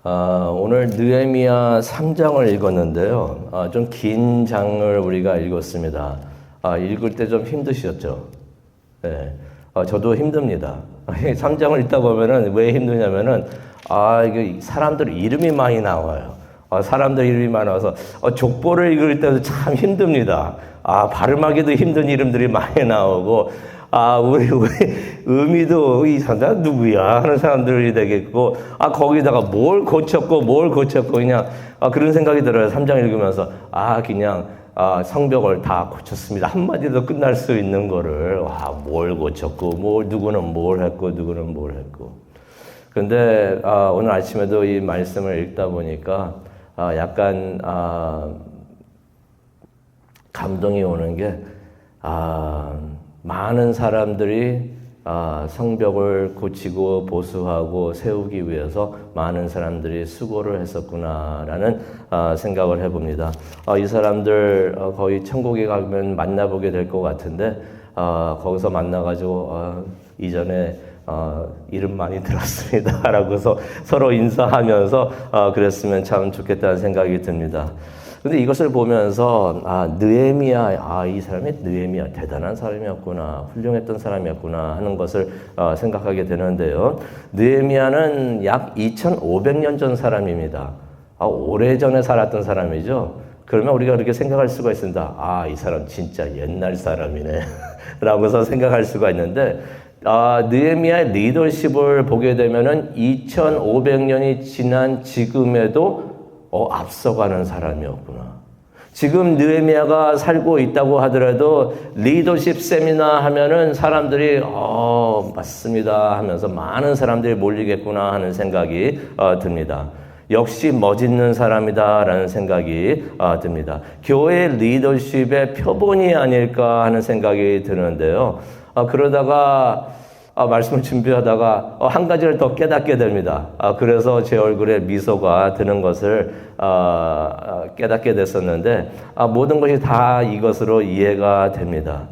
오늘 느헤미야 3장을 읽었는데요. 좀 긴 장을 우리가 읽었습니다. 읽을 때 좀 힘드셨죠? 네. 저도 힘듭니다. 3장을 읽다 보면은 왜 힘드냐면은, 이게 사람들 이름이 많이 나와요. 사람들 이름이 많아서, 족보를 읽을 때도 참 힘듭니다. 발음하기도 힘든 이름들이 많이 나오고, 우리 의미도 이 사람 누구야 하는 사람들이 되겠고, 거기다가 뭘 고쳤고, 그냥, 그런 생각이 들어요. 3장 읽으면서. 그냥, 성벽을 다 고쳤습니다. 한마디도 끝날 수 있는 거를, 뭘 고쳤고, 누구는 뭘 했고. 근데, 오늘 아침에도 이 말씀을 읽다 보니까, 약간, 감동이 오는 게, 많은 사람들이 성벽을 고치고 보수하고 세우기 위해서 많은 사람들이 수고를 했었구나라는 생각을 해봅니다. 이 사람들 거의 천국에 가면 만나보게 될 것 같은데 거기서 만나가지고 이전에 이름 많이 들었습니다 라고서 서로 인사하면서 그랬으면 참 좋겠다는 생각이 듭니다. 근데 이것을 보면서 느헤미야, 이 사람이 느헤미야 대단한 사람이었구나, 훌륭했던 사람이었구나 하는 것을 생각하게 되는데요. 느헤미야는 약 2500년 전 사람입니다. 오래전에 살았던 사람이죠. 그러면 우리가 그렇게 생각할 수가 있습니다. 이 사람 진짜 옛날 사람이네 라고서 생각할 수가 있는데, 느헤미야의 리더십을 보게 되면은 2500년이 지난 지금에도 앞서가는 사람이었구나. 지금 느헤미야가 살고 있다고 하더라도 리더십 세미나 하면은 사람들이 맞습니다 하면서 많은 사람들이 몰리겠구나 하는 생각이 듭니다. 역시 멋있는 사람이다라는 생각이 듭니다. 교회 리더십의 표본이 아닐까 하는 생각이 드는데요. 그러다가 말씀을 준비하다가 한 가지를 더 깨닫게 됩니다. 그래서 제 얼굴에 미소가 드는 것을 깨닫게 됐었는데, 모든 것이 다 이것으로 이해가 됩니다.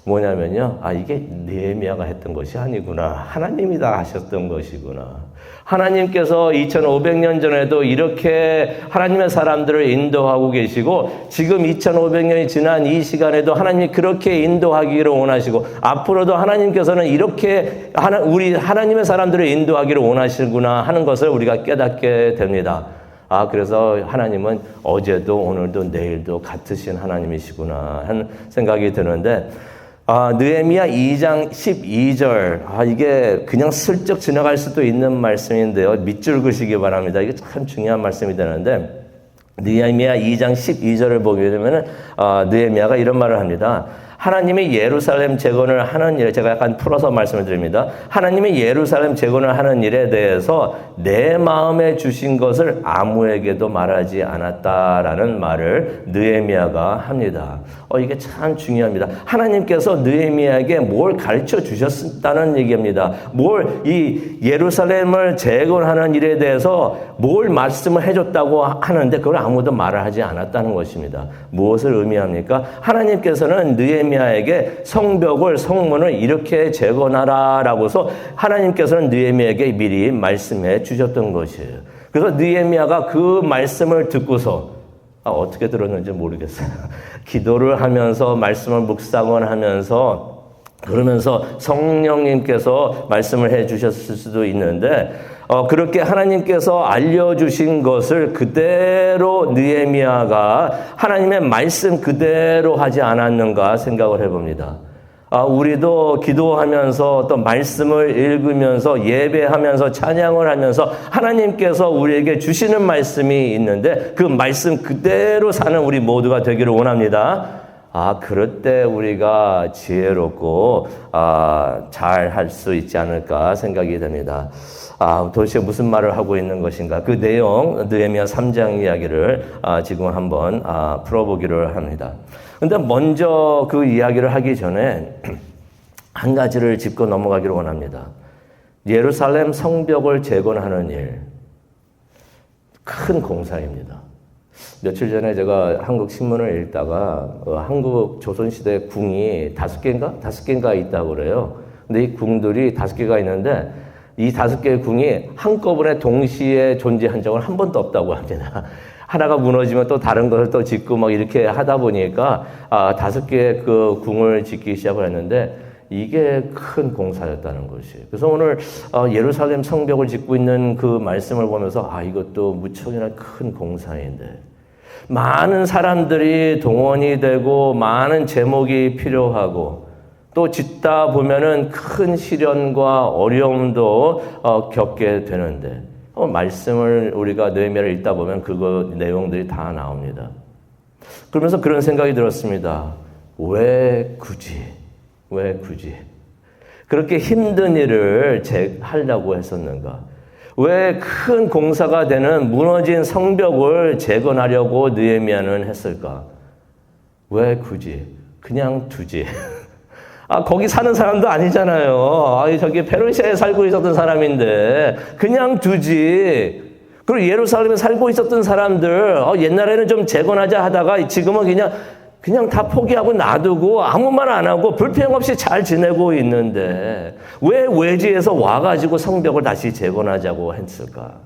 뭐냐면요, 이게 느헤미야가 했던 것이 아니구나. 하나님이 다 하셨던 것이구나. 하나님께서 2500년 전에도 이렇게 하나님의 사람들을 인도하고 계시고, 지금 2500년이 지난 이 시간에도 하나님이 그렇게 인도하기를 원하시고, 앞으로도 하나님께서는 이렇게 우리 하나님의 사람들을 인도하기를 원하시구나 하는 것을 우리가 깨닫게 됩니다. 그래서 하나님은 어제도 오늘도 내일도 같으신 하나님이시구나 하는 생각이 드는데, 느헤미야 2장 12절. 이게 그냥 슬쩍 지나갈 수도 있는 말씀인데요. 밑줄 그시기 바랍니다. 이게 참 중요한 말씀이 되는데, 느헤미야 2장 12절을 보게 되면은, 느헤미야가 이런 말을 합니다. 하나님이 예루살렘 재건을 하는 일에, 제가 약간 풀어서 말씀을 드립니다. 하나님이 예루살렘 재건을 하는 일에 대해서 내 마음에 주신 것을 아무에게도 말하지 않았다라는 말을 느헤미야가 합니다. 이게 참 중요합니다. 하나님께서 느헤미야에게 뭘 가르쳐 주셨다는 얘기입니다. 이 예루살렘을 재건하는 일에 대해서 뭘 말씀을 해줬다고 하는데 그걸 아무도 말을 하지 않았다는 것입니다. 무엇을 의미합니까? 하나님께서는 느헤미야에게 성문을 이렇게 재건하라라고서 하나님께서는 느헤미야에게 미리 말씀해 주셨던 것이에요. 그래서 느헤미야가 그 말씀을 듣고서 어떻게 들었는지 모르겠어요. 기도를 하면서 말씀을 묵상을 하면서 그러면서 성령님께서 말씀을 해 주셨을 수도 있는데, 그렇게 하나님께서 알려주신 것을 그대로 느헤미야가 하나님의 말씀 그대로 하지 않았는가 생각을 해봅니다. 우리도 기도하면서 또 말씀을 읽으면서 예배하면서 찬양을 하면서 하나님께서 우리에게 주시는 말씀이 있는데 그 말씀 그대로 사는 우리 모두가 되기를 원합니다. 그럴 때 우리가 지혜롭고 잘 할 수 있지 않을까 생각이 됩니다. 도대체 무슨 말을 하고 있는 것인가? 그 내용, 느헤미야 3장 이야기를 지금 한번 풀어보기를 합니다. 근데 먼저 그 이야기를 하기 전에 한 가지를 짚고 넘어가기를 원합니다. 예루살렘 성벽을 재건하는 일, 큰 공사입니다. 며칠 전에 제가 한국 신문을 읽다가 한국 조선시대 궁이 5개인가 있다고 그래요. 근데 이 궁들이 5개가 있는데 이 5개의 궁이 한꺼번에 동시에 존재한 적은 한 번도 없다고 합니다. 하나가 무너지면 또 다른 것을 또 짓고 막 이렇게 하다 보니까 5개의 그 궁을 짓기 시작을 했는데 이게 큰 공사였다는 것이. 그래서 오늘 예루살렘 성벽을 짓고 있는 그 말씀을 보면서 이것도 무척이나 큰 공사인데 많은 사람들이 동원이 되고 많은 제목이 필요하고 또 짓다 보면은 큰 시련과 어려움도 겪게 되는데 말씀을 우리가 느헤미야를 읽다 보면 그거 내용들이 다 나옵니다. 그러면서 그런 생각이 들었습니다. 왜 굳이 그렇게 힘든 일을 하려고 했었는가? 왜 큰 공사가 되는 무너진 성벽을 재건하려고 느헤미야는 했을까? 왜 굳이? 그냥 두지. 거기 사는 사람도 아니잖아요. 저기 페르시아에 살고 있었던 사람인데 그냥 두지. 그리고 예루살렘에 살고 있었던 사람들 옛날에는 좀 재건하자 하다가 지금은 그냥 다 포기하고 놔두고 아무 말 안 하고 불평 없이 잘 지내고 있는데 왜 외지에서 와가지고 성벽을 다시 재건하자고 했을까?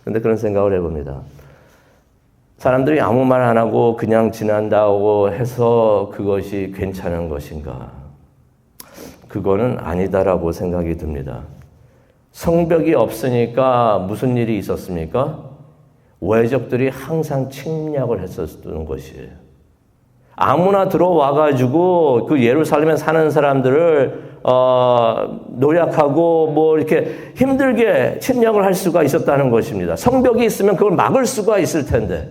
그런데 그런 생각을 해봅니다. 사람들이 아무 말 안 하고 그냥 지난다고 해서 그것이 괜찮은 것인가? 그거는 아니다라고 생각이 듭니다. 성벽이 없으니까 무슨 일이 있었습니까? 외적들이 항상 침략을 했었던 것이에요. 아무나 들어와가지고 그 예루살렘에 사는 사람들을 노약하고 이렇게 힘들게 침략을 할 수가 있었다는 것입니다. 성벽이 있으면 그걸 막을 수가 있을 텐데.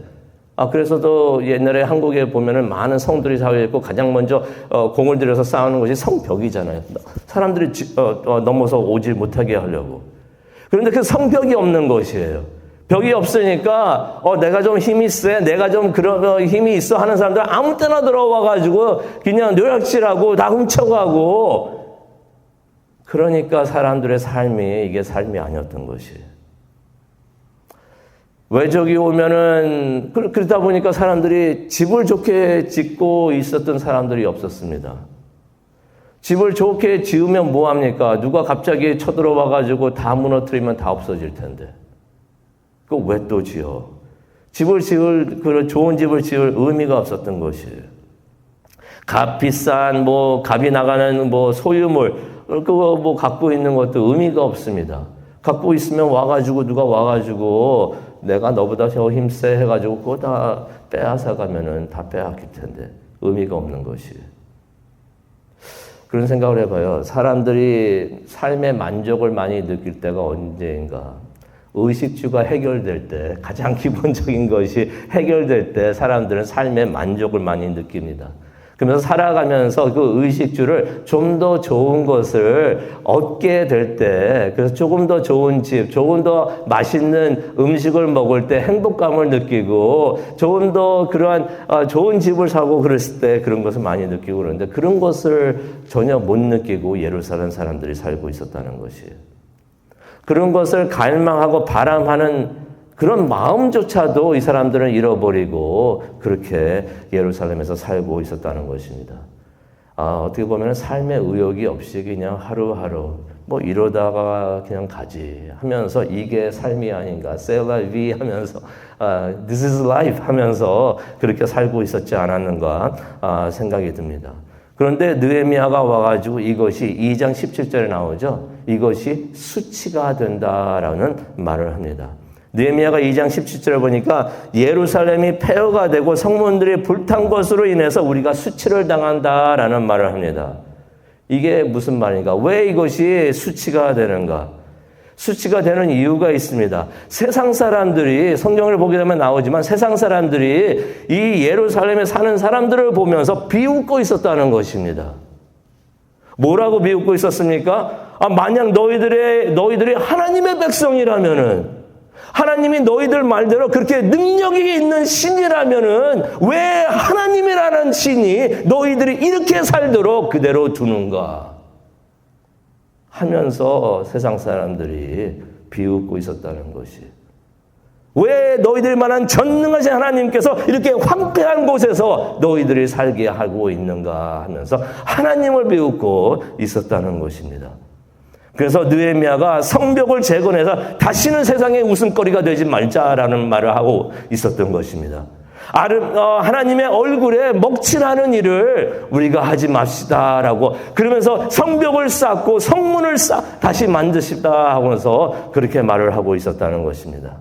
그래서 또 옛날에 한국에 보면은 많은 성들이 쌓여 있고 가장 먼저 공을 들여서 쌓는 것이 성벽이잖아요. 사람들이 넘어서 오질 못하게 하려고. 그런데 그 성벽이 없는 것이에요. 벽이 없으니까 내가 좀 힘이 세, 내가 좀 그런 힘이 있어 하는 사람들 아무 때나 들어와가지고 그냥 노략질하고 다 훔쳐가고 그러니까 사람들의 삶이 이게 삶이 아니었던 것이에요. 외적이 오면은 그러다 보니까 사람들이 집을 좋게 짓고 있었던 사람들이 없었습니다. 집을 좋게 지으면 뭐합니까? 누가 갑자기 쳐들어와가지고 다 무너뜨리면 다 없어질 텐데. 그거 왜 또 지어? 그런 좋은 집을 지을 의미가 없었던 것이에요. 비싼 값이 나가는 소유물 그거 갖고 있는 것도 의미가 없습니다. 갖고 있으면 누가 와가지고 내가 너보다 더 힘세 해가지고 그거 다 빼앗아 가면은 다 빼앗길 텐데 의미가 없는 것이에요. 그런 생각을 해봐요. 사람들이 삶의 만족을 많이 느낄 때가 언제인가? 의식주가 해결될 때, 가장 기본적인 것이 해결될 때 사람들은 삶의 만족을 많이 느낍니다. 그러면서 살아가면서 그 의식주를 좀 더 좋은 것을 얻게 될 때, 그래서 조금 더 좋은 집, 조금 더 맛있는 음식을 먹을 때 행복감을 느끼고, 조금 더 그러한 좋은 집을 사고 그랬을 때 그런 것을 많이 느끼고 그러는데 그런 것을 전혀 못 느끼고 예루살렘 사람들이 살고 있었다는 것이에요. 그런 것을 갈망하고 바람하는 그런 마음조차도 이 사람들은 잃어버리고 그렇게 예루살렘에서 살고 있었다는 것입니다. 어떻게 보면 삶의 의욕이 없이 그냥 하루하루 이러다가 그냥 가지 하면서 이게 삶이 아닌가, c'est la vie 하면서 this is life 하면서 그렇게 살고 있었지 않았는가 생각이 듭니다. 그런데 느헤미야가 와가지고 이것이 2장 17절에 나오죠. 이것이 수치가 된다라는 말을 합니다. 느헤미야가 2장 17절을 보니까 예루살렘이 폐허가 되고 성문들이 불탄 것으로 인해서 우리가 수치를 당한다라는 말을 합니다. 이게 무슨 말인가? 왜 이것이 수치가 되는가? 수치가 되는 이유가 있습니다. 세상 사람들이 성경을 보게 되면 나오지만 세상 사람들이 이 예루살렘에 사는 사람들을 보면서 비웃고 있었다는 것입니다. 뭐라고 비웃고 있었습니까? 만약 너희들이 하나님의 백성이라면은 하나님이 너희들 말대로 그렇게 능력이 있는 신이라면은 왜 하나님이라는 신이 너희들이 이렇게 살도록 그대로 두는가? 하면서 세상 사람들이 비웃고 있었다는 것이. 왜 너희들만한 전능하신 하나님께서 이렇게 황폐한 곳에서 너희들이 살게 하고 있는가 하면서 하나님을 비웃고 있었다는 것입니다. 그래서 느헤미야가 성벽을 재건해서 다시는 세상의 웃음거리가 되지 말자라는 말을 하고 있었던 것입니다. 하나님의 얼굴에 먹칠하는 일을 우리가 하지 맙시다라고 그러면서 성벽을 쌓고 성문을 다시 만드십다 하면서 그렇게 말을 하고 있었다는 것입니다.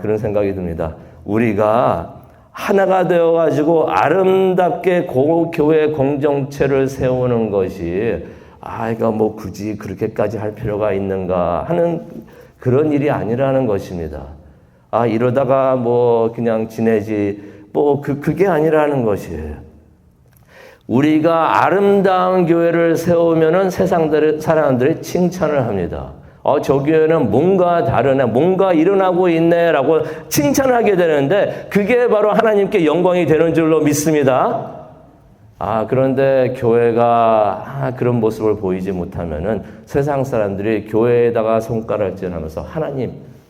그런 생각이 듭니다. 우리가 하나가 되어가지고 아름답게 교회 공동체를 세우는 것이 이거 뭐 굳이 그렇게까지 할 필요가 있는가 하는 그런 일이 아니라는 것입니다. 이러다가 뭐 그냥 지내지 그게 아니라는 것이에요. 우리가 아름다운 교회를 세우면은 사람들이 칭찬을 합니다. 저 교회는 뭔가 다르네, 뭔가 일어나고 있네라고 칭찬하게 되는데 그게 바로 하나님께 영광이 되는 줄로 믿습니다. 그런데 교회가 그런 모습을 보이지 못하면은 세상 사람들이 교회에다가 손가락질하면서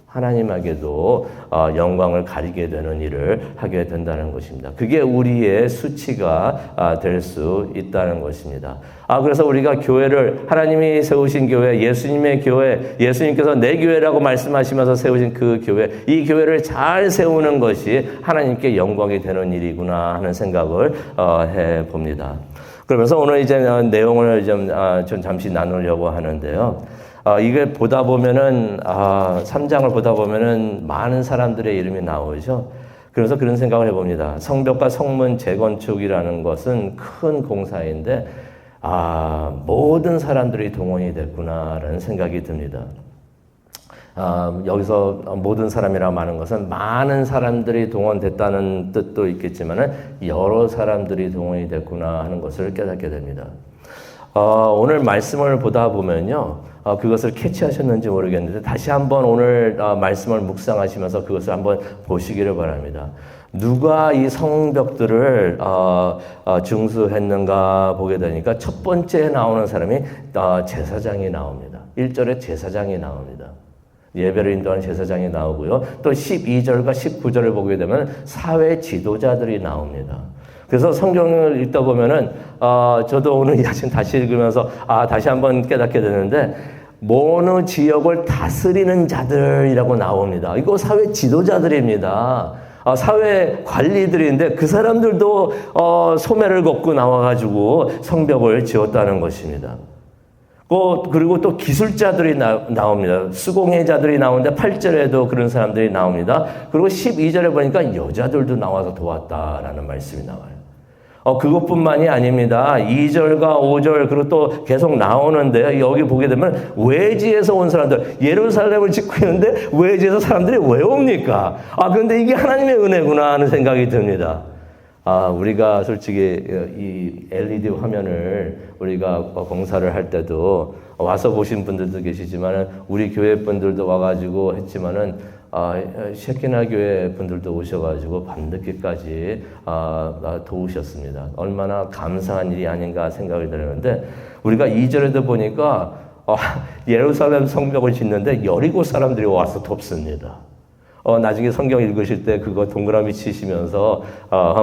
하나님에게도 영광을 가리게 되는 일을 하게 된다는 것입니다. 그게 우리의 수치가 될 수 있다는 것입니다. 그래서 우리가 교회를 하나님이 세우신 교회, 예수님의 교회, 예수님께서 내 교회라고 말씀하시면서 세우신 그 교회, 이 교회를 잘 세우는 것이 하나님께 영광이 되는 일이구나 하는 생각을 해봅니다. 그러면서 오늘 이제 내용을 좀 잠시 나누려고 하는데요. 이게 보다 보면은 3장을 보다 보면은 많은 사람들의 이름이 나오죠. 그래서 그런 생각을 해봅니다. 성벽과 성문 재건축이라는 것은 큰 공사인데 모든 사람들이 동원이 됐구나라는 생각이 듭니다. 여기서 모든 사람이라고 하는 것은 많은 사람들이 동원됐다는 뜻도 있겠지만은 여러 사람들이 동원이 됐구나 하는 것을 깨닫게 됩니다. 오늘 말씀을 보다 보면요. 그것을 캐치하셨는지 모르겠는데 다시 한번 오늘 말씀을 묵상하시면서 그것을 한번 보시기를 바랍니다. 누가 이 성벽들을 중수했는가 보게 되니까 첫 번째 나오는 사람이 제사장이 나옵니다. 1절에 제사장이 나옵니다. 예배를 인도하는 제사장이 나오고요. 또 12절과 19절을 보게 되면 사회 지도자들이 나옵니다. 그래서 성경을 읽다 보면은 저도 오늘 아침 다시 읽으면서 다시 한번 깨닫게 되는데 어느 지역을 다스리는 자들이라고 나옵니다. 이거 사회 지도자들입니다. 사회 관리들인데 그 사람들도 소매를 걷고 나와가지고 성벽을 지었다는 것입니다. 그리고 또 기술자들이 나옵니다. 수공예자들이 나오는데 8절에도 그런 사람들이 나옵니다. 그리고 12절에 보니까 여자들도 나와서 도왔다라는 말씀이 나와요. 그것뿐만이 아닙니다. 2절과 5절 그리고 또 계속 나오는데 여기 보게 되면 외지에서 온 사람들, 예루살렘을 짓고 있는데 외지에서 사람들이 왜 옵니까? 그런데 이게 하나님의 은혜구나 하는 생각이 듭니다. 우리가 솔직히 이 LED 화면을 우리가 공사를 할 때도 와서 보신 분들도 계시지만은 우리 교회 분들도 와가지고 했지만은 셰키나 교회 분들도 오셔가지고 밤늦게까지 도우셨습니다. 얼마나 감사한 일이 아닌가 생각이 드는데 우리가 2절에도 보니까 예루살렘 성벽을 짓는데 여리고 사람들이 와서 돕습니다. 나중에 성경 읽으실 때 그거 동그라미 치시면서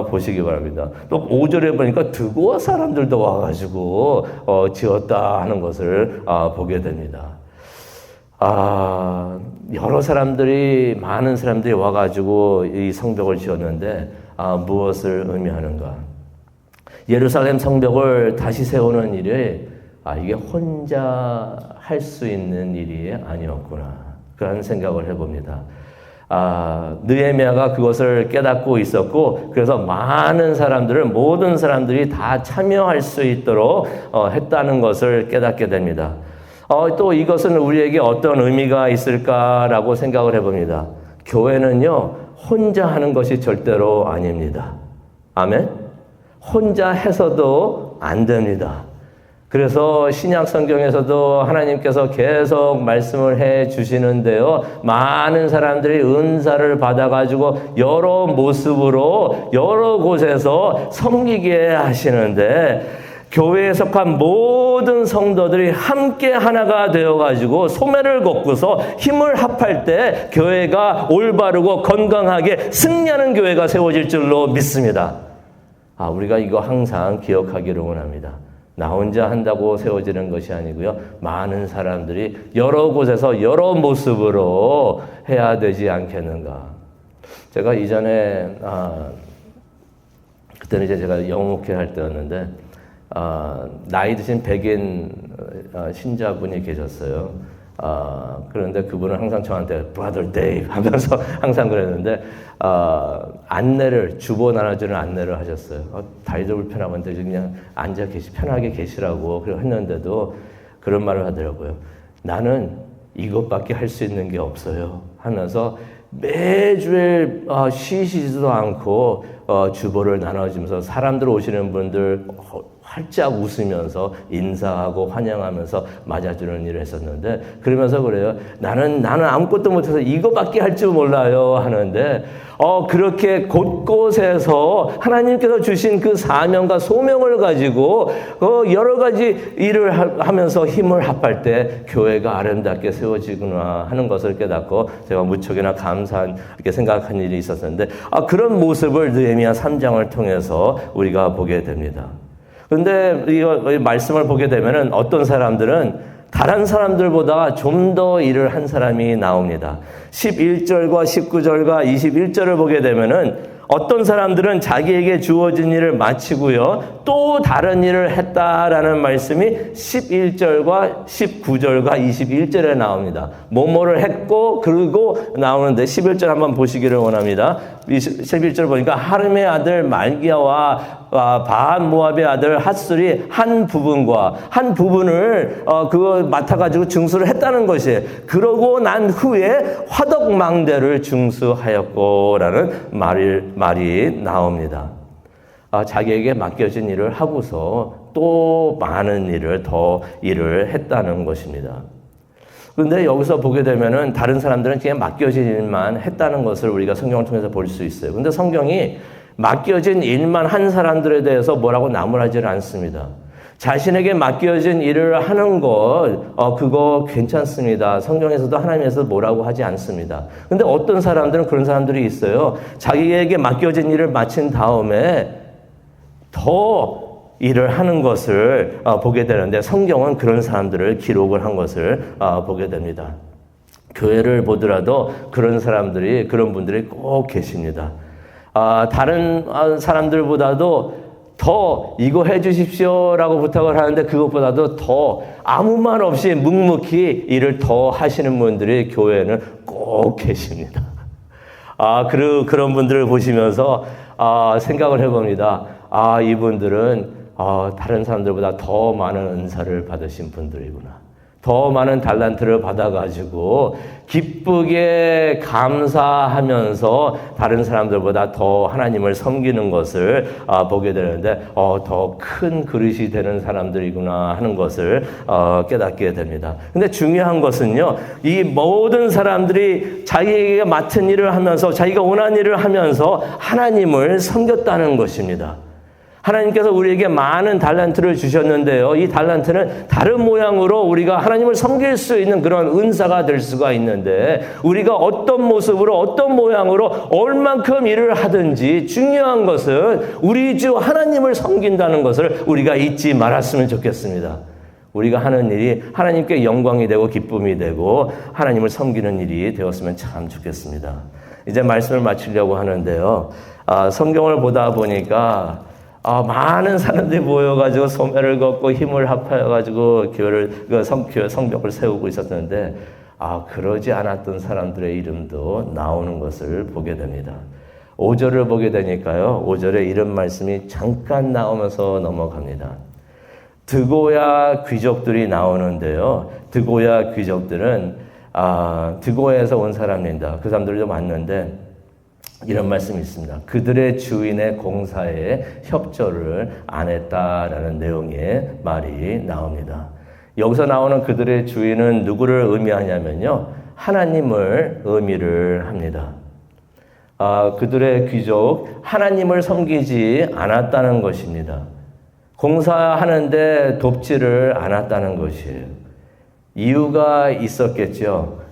보시기 바랍니다. 또 5절에 보니까 드고아 사람들도 와가지고 지었다 하는 것을 보게 됩니다. 여러 사람들이, 많은 사람들이 와가지고 이 성벽을 지었는데 무엇을 의미하는가? 예루살렘 성벽을 다시 세우는 일이 이게 혼자 할 수 있는 일이 아니었구나. 그런 생각을 해봅니다. 느헤미야가 그것을 깨닫고 있었고 그래서 모든 사람들이 다 참여할 수 있도록 했다는 것을 깨닫게 됩니다. 또 이것은 우리에게 어떤 의미가 있을까라고 생각을 해봅니다. 교회는요, 혼자 하는 것이 절대로 아닙니다. 아멘? 혼자 해서도 안 됩니다. 그래서 신약 성경에서도 하나님께서 계속 말씀을 해 주시는데요. 많은 사람들이 은사를 받아가지고 여러 모습으로 여러 곳에서 섬기게 하시는데 교회에 속한 모든 성도들이 함께 하나가 되어가지고 소매를 걷고서 힘을 합할 때 교회가 올바르고 건강하게 승리하는 교회가 세워질 줄로 믿습니다. 우리가 이거 항상 기억하기를 원합니다. 나 혼자 한다고 세워지는 것이 아니고요. 많은 사람들이 여러 곳에서 여러 모습으로 해야 되지 않겠는가. 제가 이전에 그때는 이제 제가 영목회 할 때였는데 나이 드신 백인 신자분이 계셨어요. 그런데 그분은 항상 저한테 Brother Dave 하면서 항상 그랬는데 안내를 주보 나눠주는 안내를 하셨어요. 다리도 불편하건데 그냥 편하게 계시라고 했는데도 그런 말을 하더라고요. 나는 이것밖에 할 수 있는 게 없어요 하면서 매주에 쉬시지도 않고 주보를 나눠주면서 사람들 오시는 분들 활짝 웃으면서 인사하고 환영하면서 맞아주는 일을 했었는데, 그러면서 그래요. 나는 아무것도 못해서 이거밖에 할 줄 몰라요 하는데, 그렇게 곳곳에서 하나님께서 주신 그 사명과 소명을 가지고 여러 가지 일을 하면서 힘을 합할 때 교회가 아름답게 세워지구나 하는 것을 깨닫고 제가 무척이나 감사한 이렇게 생각한 일이 있었는데, 그런 모습을 느헤미야 3장을 통해서 우리가 보게 됩니다. 그런데 이 말씀을 보게 되면은 어떤 사람들은 다른 사람들보다 좀 더 일을 한 사람이 나옵니다. 11절과 19절과 21절을 보게 되면은 어떤 사람들은 자기에게 주어진 일을 마치고요, 또 다른 일을 했다라는 말씀이 11절과 19절과 21절에 나옵니다. 뭐뭐를 했고 그리고 나오는데 11절 한번 보시기를 원합니다. 11절 보니까 하름의 아들 말기야와 바한 모압의 아들 핫술이 한 부분을 그거 맡아가지고 증수를 했다는 것이에요. 그러고 난 후에 화덕망대를 증수하였고라는 말이 나옵니다. 자기에게 맡겨진 일을 하고서 또 많은 더 일을 했다는 것입니다. 그런데 여기서 보게 되면은 다른 사람들은 그냥 맡겨진 일만 했다는 것을 우리가 성경을 통해서 볼 수 있어요. 그런데 성경이 맡겨진 일만 한 사람들에 대해서 뭐라고 나무라지를 않습니다. 자신에게 맡겨진 일을 하는 것, 그거 괜찮습니다. 성경에서도 하나님에서 뭐라고 하지 않습니다. 근데 어떤 사람들은 그런 사람들이 있어요. 자기에게 맡겨진 일을 마친 다음에 더 일을 하는 것을 보게 되는데, 성경은 그런 사람들을 기록을 한 것을 보게 됩니다. 교회를 보더라도 그런 분들이 꼭 계십니다. 다른 사람들보다도 더 이거 해주십시오라고 부탁을 하는데 그것보다도 더 아무 말 없이 묵묵히 일을 더 하시는 분들이 교회에는 꼭 계십니다. 그런 분들을 보시면서 생각을 해봅니다. 이분들은 다른 사람들보다 더 많은 은사를 받으신 분들이구나. 더 많은 달란트를 받아가지고 기쁘게 감사하면서 다른 사람들보다 더 하나님을 섬기는 것을 보게 되는데, 더 큰 그릇이 되는 사람들이구나 하는 것을 깨닫게 됩니다. 근데 중요한 것은요, 이 모든 사람들이 자기에게 맡은 일을 하면서, 자기가 원한 일을 하면서 하나님을 섬겼다는 것입니다. 하나님께서 우리에게 많은 달란트를 주셨는데요, 이 달란트는 다른 모양으로 우리가 하나님을 섬길 수 있는 그런 은사가 될 수가 있는데, 우리가 어떤 모습으로 어떤 모양으로 얼만큼 일을 하든지 중요한 것은 우리 주 하나님을 섬긴다는 것을 우리가 잊지 말았으면 좋겠습니다. 우리가 하는 일이 하나님께 영광이 되고 기쁨이 되고 하나님을 섬기는 일이 되었으면 참 좋겠습니다. 이제 말씀을 마치려고 하는데요, 성경을 보다 보니까 많은 사람들이 모여가지고 소매를 걷고 힘을 합하여가지고 성벽을 세우고 있었는데, 그러지 않았던 사람들의 이름도 나오는 것을 보게 됩니다. 5절을 보게 되니까요, 5절에 이런 말씀이 잠깐 나오면서 넘어갑니다. 드고야 귀족들이 나오는데요, 드고야 귀족들은 드고야에서 온 사람입니다. 그 사람들도 맞는데 이런 말씀이 있습니다. 그들의 주인의 공사에 협조를 안 했다라는 내용의 말이 나옵니다. 여기서 나오는 그들의 주인은 누구를 의미하냐면요, 하나님을 의미를 합니다. 그들의 귀족, 하나님을 섬기지 않았다는 것입니다. 공사하는데 돕지를 않았다는 것이에요. 이유가 있었겠죠.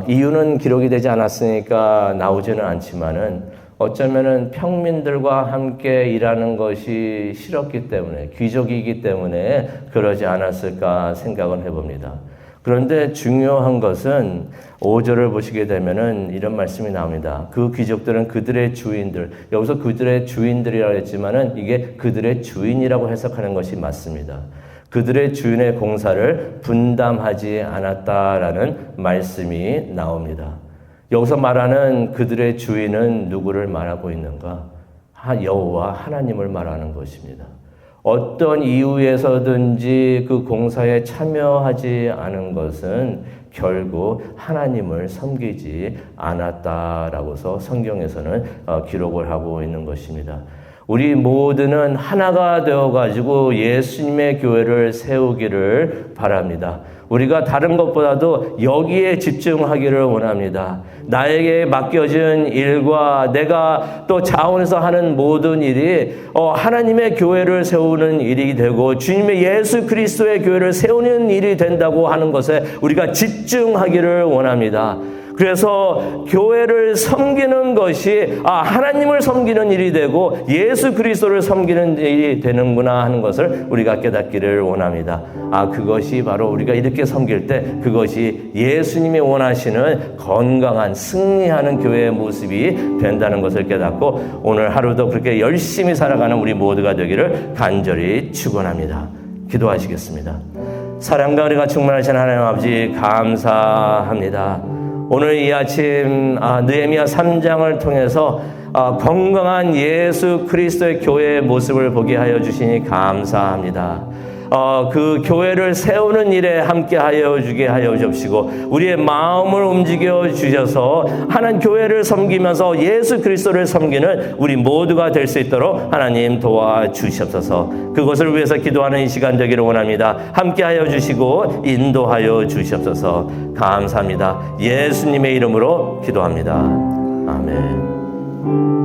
이유는 기록이 되지 않았으니까 나오지는 않지만은, 어쩌면은 평민들과 함께 일하는 것이 싫었기 때문에, 귀족이기 때문에 그러지 않았을까 생각을 해봅니다. 그런데 중요한 것은 5절을 보시게 되면은 이런 말씀이 나옵니다. 그 귀족들은 그들의 주인들, 여기서 그들의 주인들이라고 했지만은 이게 그들의 주인이라고 해석하는 것이 맞습니다. 그들의 주인의 공사를 분담하지 않았다라는 말씀이 나옵니다. 여기서 말하는 그들의 주인은 누구를 말하고 있는가? 여호와 하나님을 말하는 것입니다. 어떤 이유에서든지 그 공사에 참여하지 않은 것은 결국 하나님을 섬기지 않았다라고서 성경에서는 기록을 하고 있는 것입니다. 우리 모두는 하나가 되어가지고 예수님의 교회를 세우기를 바랍니다. 우리가 다른 것보다도 여기에 집중하기를 원합니다. 나에게 맡겨진 일과 내가 또 자원해서 하는 모든 일이 하나님의 교회를 세우는 일이 되고 주님의 예수 그리스도의 교회를 세우는 일이 된다고 하는 것에 우리가 집중하기를 원합니다. 그래서 교회를 섬기는 것이 하나님을 섬기는 일이 되고 예수 그리스도를 섬기는 일이 되는구나 하는 것을 우리가 깨닫기를 원합니다. 그것이 바로 우리가 이렇게 섬길 때 그것이 예수님이 원하시는 건강한 승리하는 교회의 모습이 된다는 것을 깨닫고 오늘 하루도 그렇게 열심히 살아가는 우리 모두가 되기를 간절히 축원합니다. 기도하시겠습니다. 사랑과 은혜가 충만하신 하나님 아버지 감사합니다. 오늘 이 아침 느헤미야 3장을 통해서 건강한 예수 그리스도의 교회의 모습을 보게 하여 주시니 감사합니다. 그 교회를 세우는 일에 함께 하여 주게 하여 주시고 우리의 마음을 움직여 주셔서 하나님 교회를 섬기면서 예수 그리스도를 섬기는 우리 모두가 될 수 있도록 하나님 도와주시옵소서. 그것을 위해서 기도하는 이 시간 되기를 원합니다. 함께 하여 주시고 인도하여 주시옵소서. 감사합니다. 예수님의 이름으로 기도합니다. 아멘.